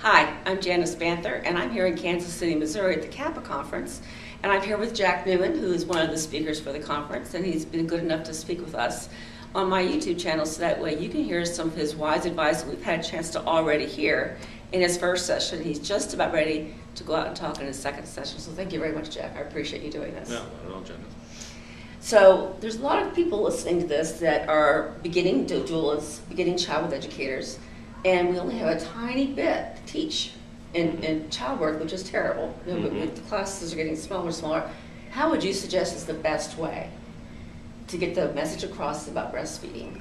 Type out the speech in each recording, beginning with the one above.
Hi, I'm Janice Banther, and I'm here in Kansas City, Missouri at the Kappa Conference. And I'm here with Jack Newman, who is one of the speakers for the conference, and he's been good enough to speak with us on my YouTube channel, so that way you can hear some of his wise advice that we've had a chance to already hear in his first session. He's just about ready to go out and talk in his second session. So thank you very much, Jack. I appreciate you doing this. No, not at all, Janice. So there's a lot of people listening to this that are beginning doulas, beginning childbirth educators, and we only have a tiny bit to teach in childbirth, which is terrible. You know, the classes are getting smaller and smaller. How would you suggest is the best way to get the message across about breastfeeding?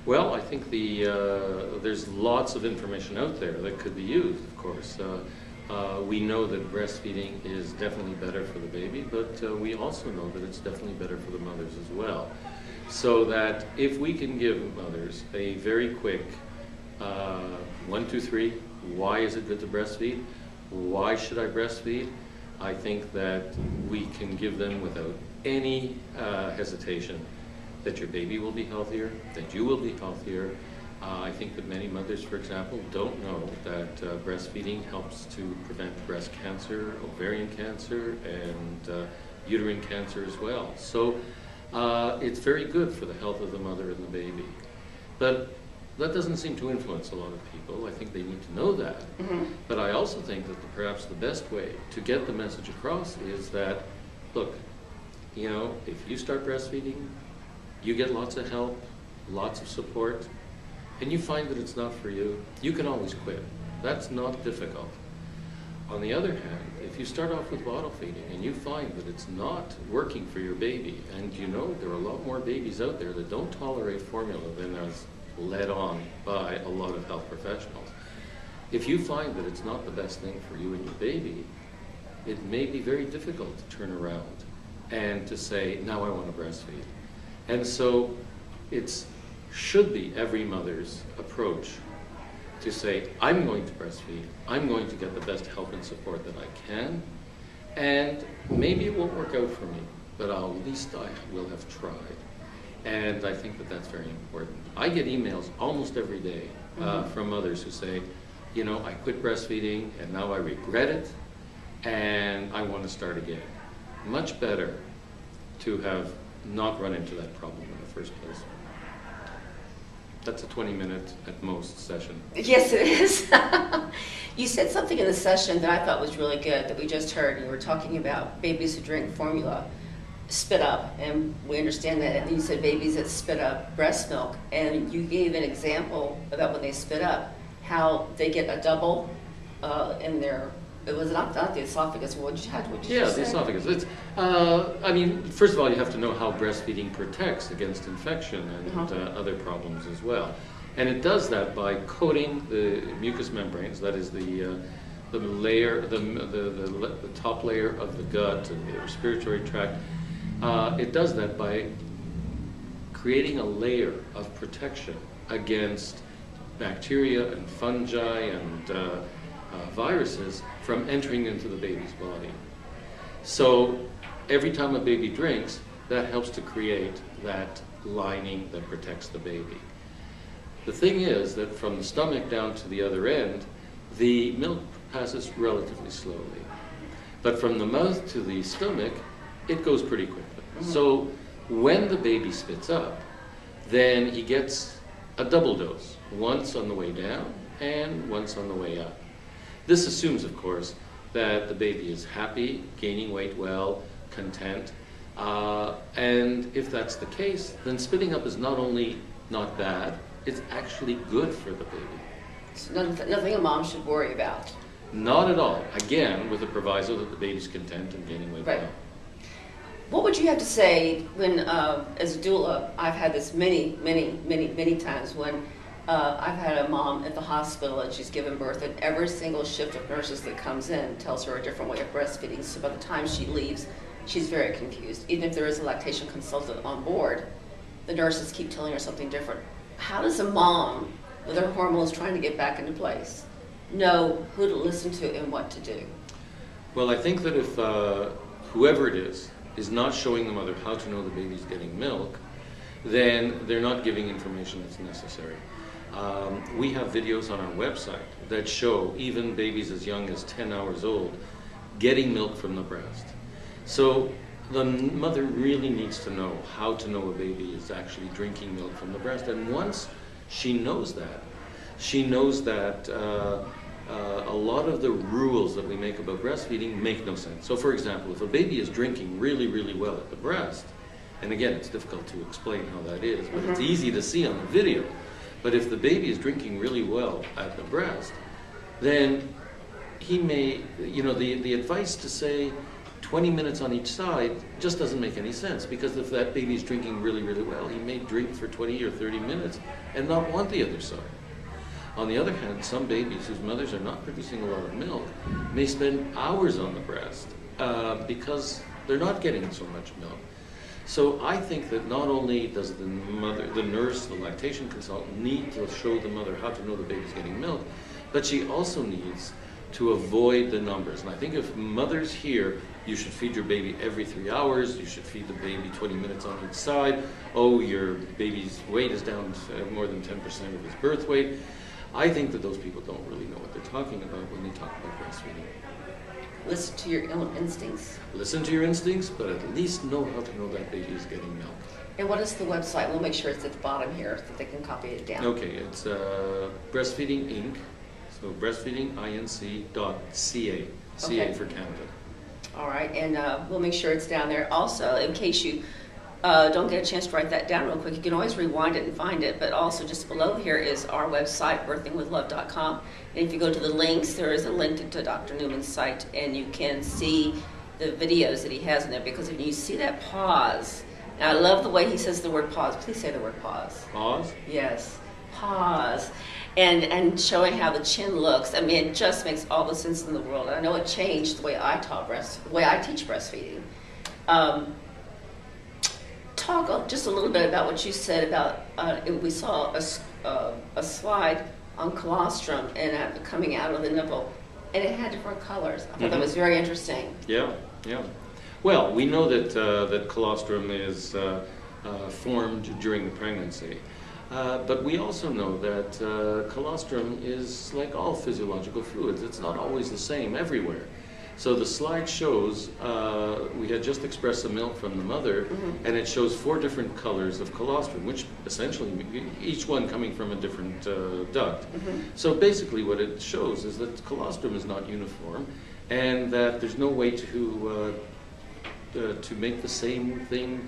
Well, I think there's lots of information out there that could be used, of course. We know that breastfeeding is definitely better for the baby, but we also know that it's definitely better for the mothers as well. So that if we can give mothers a very quick 1, 2, 3, why is it good to breastfeed? Why should I breastfeed? I think that we can give them without any hesitation that your baby will be healthier, that you will be healthier. I think that many mothers, for example, don't know that breastfeeding helps to prevent breast cancer, ovarian cancer, and uterine cancer as well. So it's very good for the health of the mother and the baby. But that doesn't seem to influence a lot of people. I think they need to know that. But I also think that perhaps the best way to get the message across is that, look, you know, if you start breastfeeding, you get lots of help, lots of support, and you find that it's not for you, you can always quit. That's not difficult. On the other hand, if you start off with bottle feeding and you find that it's not working for your baby, and you know there are a lot more babies out there that don't tolerate formula than is led on by a lot of health professionals. If you find that it's not the best thing for you and your baby, it may be very difficult to turn around and to say, now I want to breastfeed. And so it should be every mother's approach to say, I'm going to breastfeed, I'm going to get the best help and support that I can, and maybe it won't work out for me, but at least I will have tried. And I think that that's very important. I get emails almost every day from mothers who say, you know, I quit breastfeeding and now I regret it and I want to start again. Much better to have not run into that problem in the first place. That's a 20-minute at most session. Yes, it is. You said something in the session that I thought was really good that we just heard. You were talking about babies who drink formula spit up, and we understand that. And you said babies that spit up breast milk, and you gave an example about when they spit up, how they get a double in their. It was not the esophagus. What did you Yeah, say? the esophagus. It's, I mean, first of all, you have to know how breastfeeding protects against infection and other problems as well. And it does that by coating the mucous membranes, that is the layer, the top layer of the gut and the respiratory tract. It does that by creating a layer of protection against bacteria and fungi and viruses from entering into the baby's body. So every time a baby drinks, that helps to create that lining that protects the baby. The thing is that from the stomach down to the other end, the milk passes relatively slowly. But from the mouth to the stomach, it goes pretty quickly. So when the baby spits up, then he gets a double dose, once on the way down and once on the way up. This assumes, of course, that the baby is happy, gaining weight well, content, and if that's the case, then spitting up is not only not bad, it's actually good for the baby. So nothing a mom should worry about. Not at all. Again, with the proviso that the baby's content and gaining weight well. What would you have to say when, as a doula, I've had this many times when I've had a mom at the hospital and she's given birth, and every single shift of nurses that comes in tells her a different way of breastfeeding. So by the time she leaves, she's very confused. Even if there is a lactation consultant on board, the nurses keep telling her something different. How does a mom, with her hormones trying to get back into place, know who to listen to and what to do? Well, I think that if whoever it is not showing the mother how to know the baby's getting milk, then they're not giving information that's necessary. We have videos on our website that show even babies as young as 10 hours old getting milk from the breast. So the mother really needs to know how to know a baby is actually drinking milk from the breast. And once she knows that, a lot of the rules that we make about breastfeeding make no sense. So for example, if a baby is drinking really, really well at the breast, and again, it's difficult to explain how that is, but it's easy to see on the video. But if the baby is drinking really well at the breast, then he may, you know, the advice to say 20 minutes on each side just doesn't make any sense, because if that baby is drinking really, really well, he may drink for 20 or 30 minutes and not want the other side. On the other hand, some babies whose mothers are not producing a lot of milk may spend hours on the breast because they're not getting so much milk. So I think that not only does the mother, the nurse, the lactation consultant need to show the mother how to know the baby's getting milk, but she also needs to avoid the numbers. And I think if mothers hear, you should feed your baby every 3 hours, you should feed the baby 20 minutes on each side, oh, your baby's weight is down to more than 10% of his birth weight, I think that those people don't really know what they're talking about when they talk about breastfeeding. Listen to your own instincts. Listen to your instincts, but at least know how to know that baby is getting milk. And what is the website? We'll make sure it's at the bottom here so they can copy it down. Okay, it's Breastfeeding Inc. So breastfeedinginc.ca, CA for Canada. All right, and we'll make sure it's down there. Also, in case you don't get a chance to write that down real quick, you can always rewind it and find it, but also just below here is our website, birthingwithlove.com. And if you go to the links, there is a link to Dr. Newman's site, and you can see the videos that he has in there, because if you see that pause, and I love the way he says the word pause. Please say the word pause. Pause? Yes, pause. And showing how the chin looks. I mean, it just makes all the sense in the world. I know it changed the way I teach breastfeeding. Talk just a little bit about what you said about, we saw a slide on colostrum and coming out of the nipple, and it had different colors. I thought that was very interesting. Yeah, yeah. Well, we know that that colostrum is formed during the pregnancy, but we also know that colostrum is like all physiological fluids. It's not always the same everywhere. So the slide shows, we had just expressed the milk from the mother, and it shows 4 different colors of colostrum, which essentially, each one coming from a different duct. So basically what it shows is that colostrum is not uniform, and that there's no way to make the same thing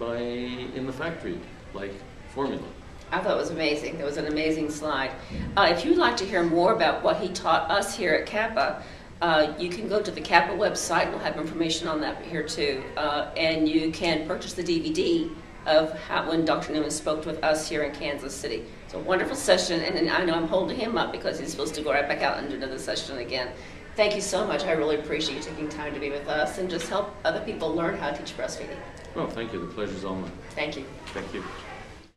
in the factory, like formula. I thought it was amazing. That was an amazing slide. If you'd like to hear more about what he taught us here at Kappa, you can go to the Kappa website. We'll have information on that here too. And you can purchase the DVD of when Dr. Newman spoke with us here in Kansas City. It's a wonderful session, and I know I'm holding him up because he's supposed to go right back out and do another session again. Thank you so much. I really appreciate you taking time to be with us and just help other people learn how to teach breastfeeding. Well, thank you. The pleasure's all mine. Thank you. Thank you.